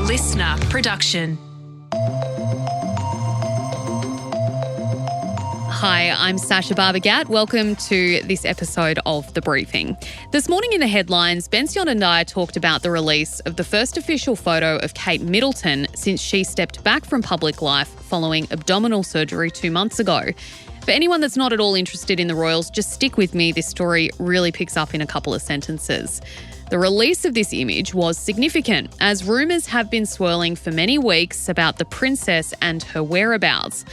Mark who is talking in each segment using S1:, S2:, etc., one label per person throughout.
S1: listener production.
S2: Hi, I'm Sasha Barbagat. Welcome to this episode of The Briefing. This morning in the headlines, Bension and I talked about the release of the first official photo of Kate Middleton since she stepped back from public life following abdominal surgery 2 months ago. For anyone that's not at all interested in the royals, just stick with me. This story really picks up in a couple of sentences. The release of this image was significant, as rumours have been swirling for many weeks about the princess and her whereabouts.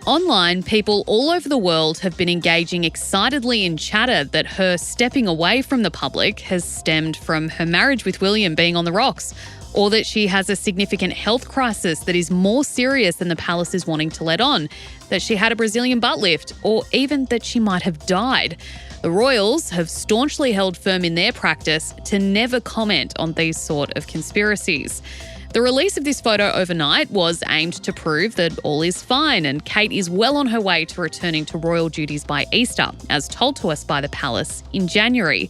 S2: Online, people all over the world have been engaging excitedly in chatter that her stepping away from the public has stemmed from her marriage with William being on the rocks, or that she has a significant health crisis that is more serious than the palace is wanting to let on, that she had a Brazilian butt lift, or even that she might have died. The royals have staunchly held firm in their practice to never comment on these sort of conspiracies. The release of this photo overnight was aimed to prove that all is fine and Kate is well on her way to returning to royal duties by Easter, as told to us by the palace in January.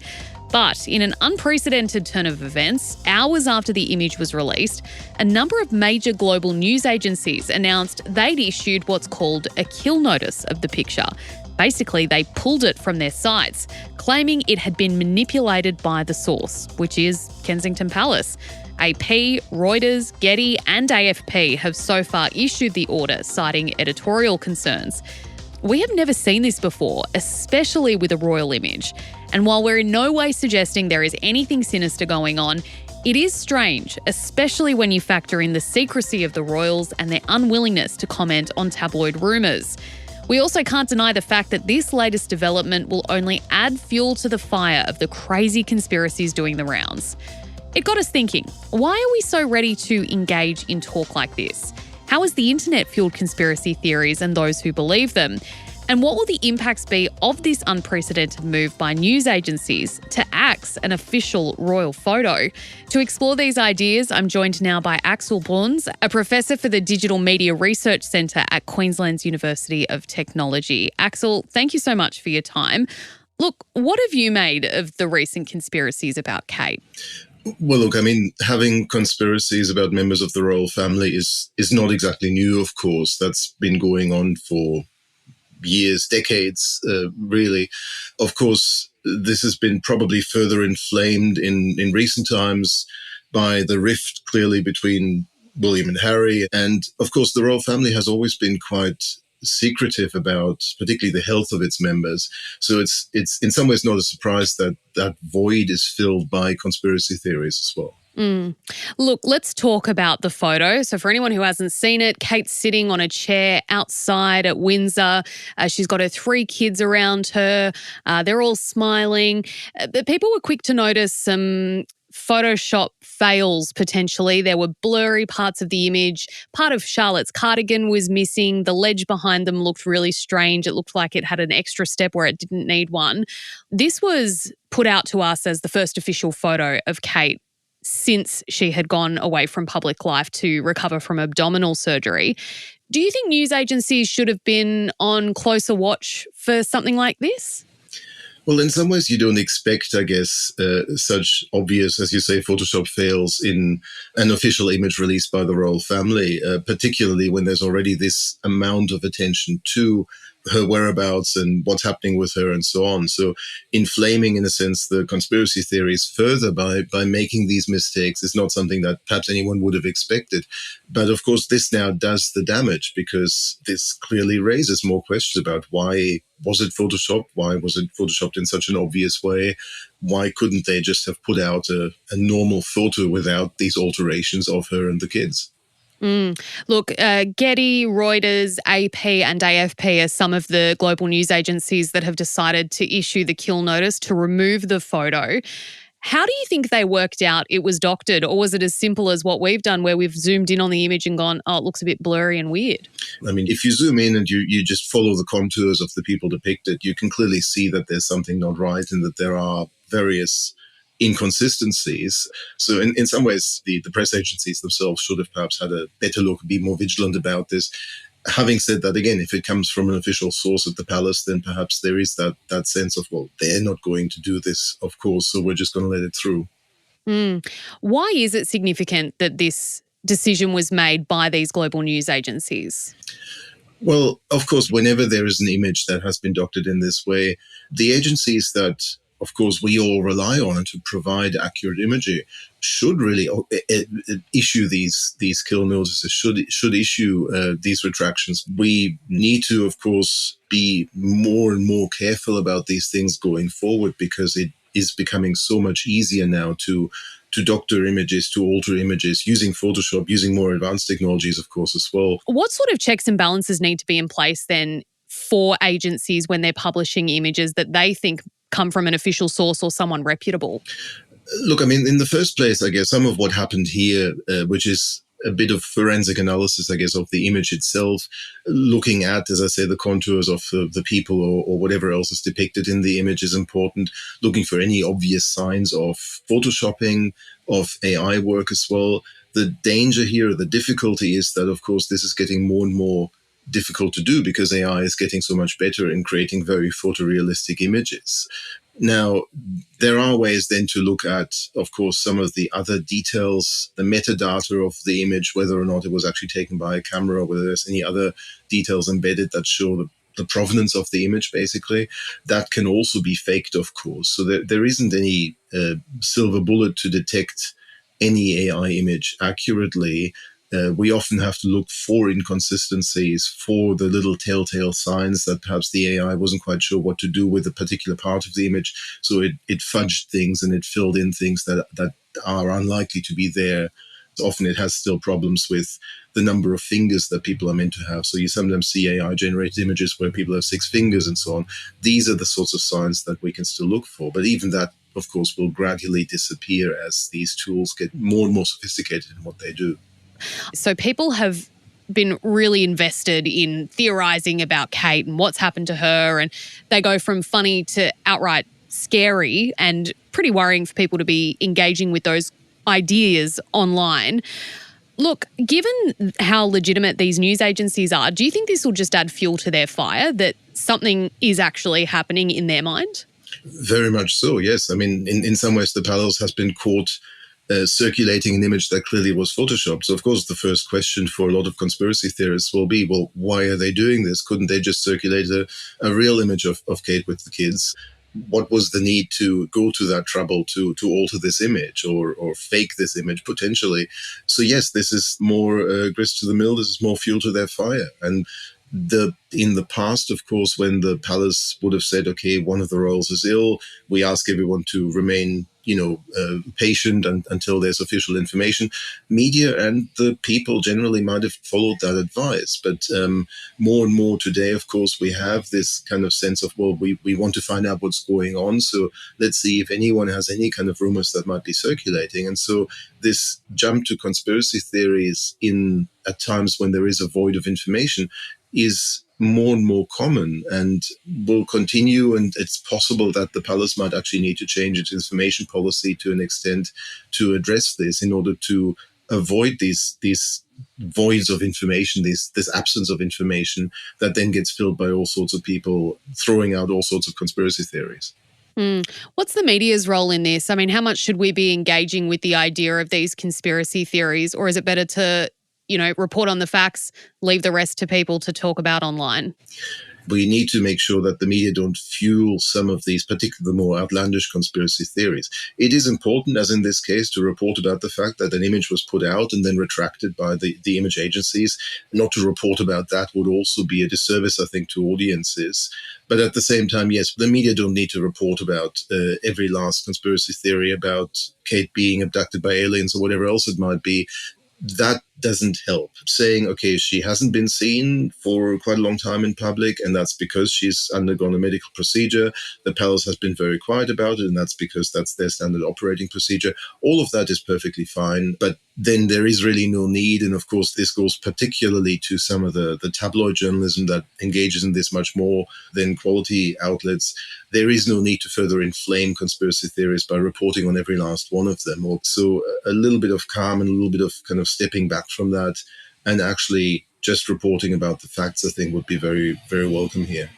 S2: But in an unprecedented turn of events, hours after the image was released, a number of major global news agencies announced they'd issued what's called a kill notice of the picture. Basically, they pulled it from their sites, claiming it had been manipulated by the source, which is Kensington Palace. AP, Reuters, Getty and AFP have so far issued the order, citing editorial concerns. We have never seen this before, especially with a royal image. And while we're in no way suggesting there is anything sinister going on, it is strange, especially when you factor in the secrecy of the royals and their unwillingness to comment on tabloid rumours. We also can't deny the fact that this latest development will only add fuel to the fire of the crazy conspiracies doing the rounds. It got us thinking, why are we so ready to engage in talk like this? How has the internet fueled conspiracy theories and those who believe them? And what will the impacts be of this unprecedented move by news agencies to axe an official royal photo? To explore these ideas, I'm joined now by Axel Bruns, a professor for the Digital Media Research Centre at Queensland University of Technology. Axel, thank you so much for your time. Look, what have you made of the recent conspiracies about Kate?
S3: Well, look, I mean, having conspiracies about members of the royal family is not exactly new, of course. That's been going on for years, decades, really. Of course, this has been probably further inflamed in recent times by the rift, clearly, between William and Harry. And, of course, the royal family has always been quite secretive about particularly the health of its members. So it's in some ways not a surprise that that void is filled by conspiracy theories as well.
S2: Look, let's talk about the photo. So for anyone who hasn't seen it, Kate's sitting on a chair outside at Windsor. She's got her 3 kids around her. They're all smiling. But people were quick to notice some Photoshop fails potentially. There were blurry parts of the image. Part of Charlotte's cardigan was missing. The ledge behind them looked really strange. It looked like it had an extra step where it didn't need one. This was put out to us as the first official photo of Kate since she had gone away from public life to recover from abdominal surgery. Do you think news agencies should have been on closer watch for something like this?
S3: Well, in some ways, you don't expect, I guess, such obvious, as you say, Photoshop fails in an official image released by the royal family, particularly when there's already this amount of attention to her whereabouts and what's happening with her and so on. So inflaming, in a sense, the conspiracy theories further by making these mistakes is not something that perhaps anyone would have expected. But of course, this now does the damage because this clearly raises more questions about why was it Photoshopped? Why was it Photoshopped in such an obvious way? Why couldn't they just have put out a normal photo without these alterations of her and the kids?
S2: Look, Getty, Reuters, AP and AFP are some of the global news agencies that have decided to issue the kill notice to remove the photo. How do you think they worked out it was doctored, or was it as simple as what we've done where we've zoomed in on the image and gone, oh, it looks a bit blurry and weird?
S3: I mean, if you zoom in and you just follow the contours of the people depicted, you can clearly see that there's something not right and that there are various inconsistencies. So in some ways, the press agencies themselves should have perhaps had a better look, be more vigilant about this. Having said that, again, if it comes from an official source at the palace, then perhaps there is that sense of, well, they're not going to do this, of course, so we're just going to let it through.
S2: Why is it significant that this decision was made by these global news agencies?
S3: Well, of course, whenever there is an image that has been doctored in this way, the agencies that, of course, we all rely on to provide accurate imagery should really issue these kill notices, should issue these retractions. We need to, of course, be more and more careful about these things going forward, because it is becoming so much easier now to doctor images, to alter images, using Photoshop, using more advanced technologies, of course, as well.
S2: What sort of checks and balances need to be in place then for agencies when they're publishing images that they think come from an official source or someone reputable?
S3: Look, I mean, in the first place, I guess some of what happened here, which is a bit of forensic analysis, I guess, of the image itself, looking at, as I say, the contours of the people or whatever else is depicted in the image is important, looking for any obvious signs of photoshopping, of AI work as well. The danger here, the difficulty is that, of course, this is getting more and more difficult to do because AI is getting so much better in creating very photorealistic images. Now, there are ways then to look at, of course, some of the other details, the metadata of the image, whether or not it was actually taken by a camera, or whether there's any other details embedded that show the provenance of the image, basically. That can also be faked, of course. So there isn't any silver bullet to detect any AI image accurately. We often have to look for inconsistencies, for the little telltale signs that perhaps the AI wasn't quite sure what to do with a particular part of the image. So it fudged things and it filled in things that are unlikely to be there. Often it has still problems with the number of fingers that people are meant to have. So you sometimes see AI-generated images where people have 6 fingers and so on. These are the sorts of signs that we can still look for. But even that, of course, will gradually disappear as these tools get more and more sophisticated in what they do.
S2: So people have been really invested in theorising about Kate and what's happened to her, and they go from funny to outright scary and pretty worrying for people to be engaging with those ideas online. Look, given how legitimate these news agencies are, do you think this will just add fuel to their fire, that something is actually happening in their mind?
S3: Very much so, yes. I mean, in some ways, the Palace has been caught circulating an image that clearly was photoshopped. So, of course, the first question for a lot of conspiracy theorists will be, well, why are they doing this? Couldn't they just circulate a real image of Kate with the kids? What was the need to go to that trouble to alter this image or fake this image potentially? So, yes, this is more grist to the mill. This is more fuel to their fire. And in the past, of course, when the Palace would have said, okay, one of the royals is ill, we ask everyone to remain patient until there's official information. Media and the people generally might have followed that advice. But more and more today, of course, we have this kind of sense of, well, we want to find out what's going on. So let's see if anyone has any kind of rumors that might be circulating. And so this jump to conspiracy theories at times when there is a void of information is more and more common and will continue. And it's possible that the Palace might actually need to change its information policy to an extent to address this in order to avoid these voids of information, this absence of information that then gets filled by all sorts of people throwing out all sorts of conspiracy theories.
S2: What's the media's role in this? I mean, how much should we be engaging with the idea of these conspiracy theories, or is it better to report on the facts, leave the rest to people to talk about online?
S3: We need to make sure that the media don't fuel some of these, particularly the more outlandish conspiracy theories. It is important, as in this case, to report about the fact that an image was put out and then retracted by the image agencies. Not to report about that would also be a disservice, I think, to audiences. But at the same time, yes, the media don't need to report about every last conspiracy theory about Kate being abducted by aliens or whatever else it might be. That doesn't help. Saying, okay, she hasn't been seen for quite a long time in public, and that's because she's undergone a medical procedure. The Palace has been very quiet about it, and that's because that's their standard operating procedure. All of that is perfectly fine, but then there is really no need. And of course, this goes particularly to some of the tabloid journalism that engages in this much more than quality outlets. There is no need to further inflame conspiracy theories by reporting on every last one of them. So a little bit of calm and a little bit of kind of stepping back from that and actually just reporting about the facts, I think, would be very, very welcome here.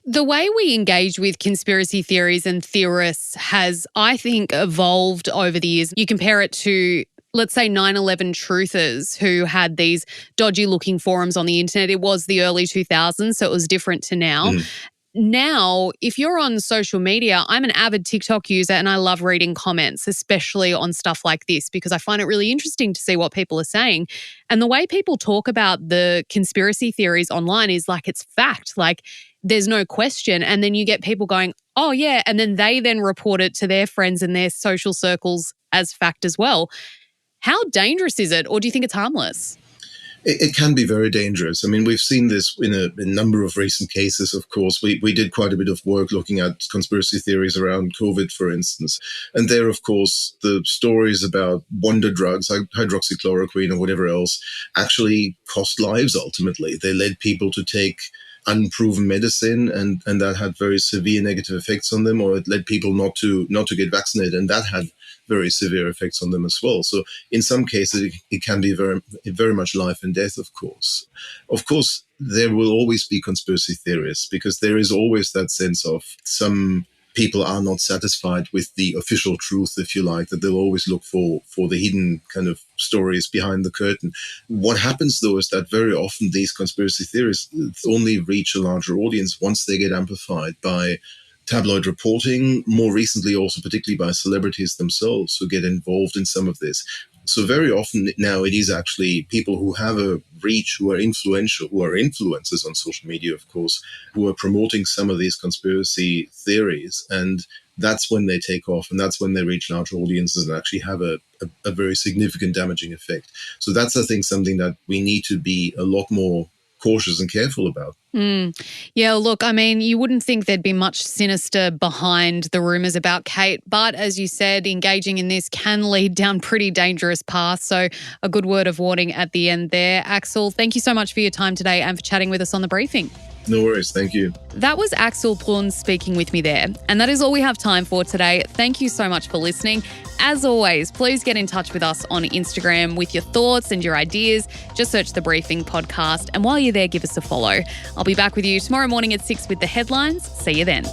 S2: The way we engage with conspiracy theories and theorists has, I think, evolved over the years. You compare it to let's say 9/11 truthers who had these dodgy looking forums on the internet. It was the early 2000s, so it was different to now. Now, if you're on social media, I'm an avid TikTok user and I love reading comments, especially on stuff like this, because I find it really interesting to see what people are saying. And the way people talk about the conspiracy theories online is like it's fact, like there's no question. And then you get people going, oh yeah, and then they then report it to their friends and their social circles as fact as well. How dangerous is it, or do you think it's harmless?
S3: It can be very dangerous. I mean, we've seen this in a number of recent cases, of course. We did quite a bit of work looking at conspiracy theories around COVID, for instance. And there, of course, the stories about wonder drugs, like hydroxychloroquine or whatever else, actually cost lives ultimately. They led people to take unproven medicine and that had very severe negative effects on them, or it led people not to get vaccinated, and that had very severe effects on them as well. So in some cases, it can be very, very much life and death, of course. Of course, there will always be conspiracy theorists because there is always that sense of some people are not satisfied with the official truth, if you like, that they'll always look for the hidden kind of stories behind the curtain. What happens, though, is that very often these conspiracy theories only reach a larger audience once they get amplified by tabloid reporting, more recently also particularly by celebrities themselves who get involved in some of this. So very often now it is actually people who have a reach, who are influential, who are influencers on social media, of course, who are promoting some of these conspiracy theories. And that's when they take off, and that's when they reach large audiences and actually have a very significant damaging effect. So that's, I think, something that we need to be a lot more cautious and careful about.
S2: Yeah, look, I mean, you wouldn't think there'd be much sinister behind the rumours about Kate, but as you said, engaging in this can lead down pretty dangerous paths. So a good word of warning at the end there. Axel, thank you so much for your time today and for chatting with us on The Briefing.
S3: No worries. Thank you.
S2: That was Axel Bruns speaking with me there. And that is all we have time for today. Thank you so much for listening. As always, please get in touch with us on Instagram with your thoughts and your ideas. Just search The Briefing Podcast. And while you're there, give us a follow. I'll be back with you tomorrow morning at 6 with the headlines. See you then.